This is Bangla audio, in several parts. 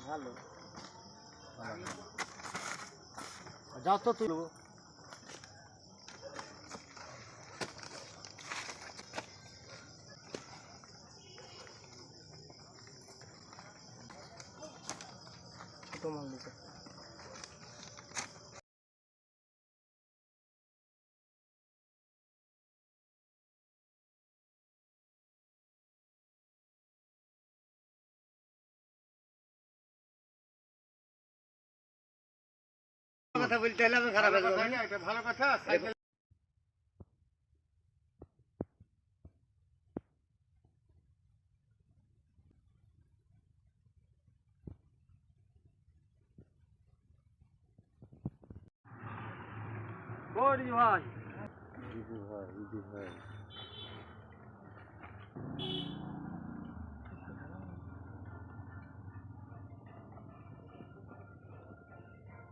ভালো যাও তো তুলবো তোমার দিকে কথা বলতে হলে আমি খারাপ হয়ে যাবে এটা ভালো কথা সাইকেল কোরি ভাই দিদি ভাই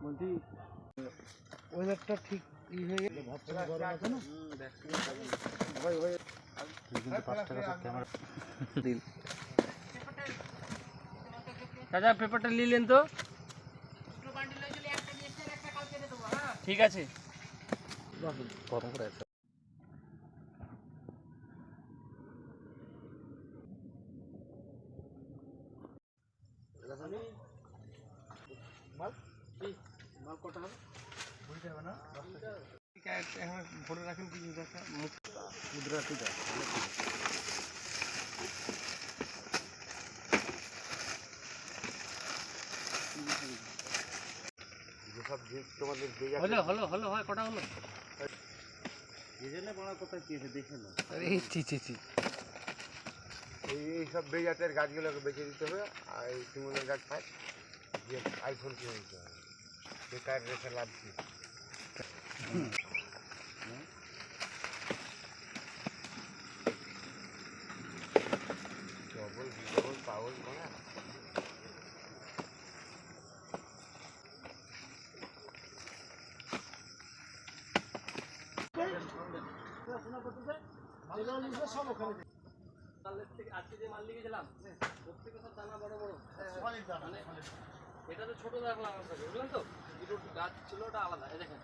বলছি ওয়েদারটা ঠিক ই হয়ে গেছে ভাবছিলাম গরম আছে না ভাই ভাই কিন্তু 5 টাকা ক্যামেরা দিন দাদা পেপারটা নিলেন তো দুটো বান্ডিল হইলে একটা নিয়ে এসে একটা কালকে দিয়ে দেব হ্যাঁ ঠিক আছে গরম করে আছে মাল কি মাল কত হবে বুঝতে হবে না এখন ভরে রাখেন কি দেখা মুদ্রা ঠিক আছে যেসব তোমাদের হলো হলো হলো হয় কটা হলো বড় কথা কি আছে দেখে না এইসব বেজাতের গাছগুলোকে বেঁচে দিতে হবে আর এই শিমুলের গাছ পাই যে আইফোন কিনে দিতে হবে বেকার রেখে লাভ কি ডবল ডবল পাওয়ার মানে এটা তো ছোট দেখলাম বুঝলেন তো গাছ ছিল ওটা আলাদা দেখেন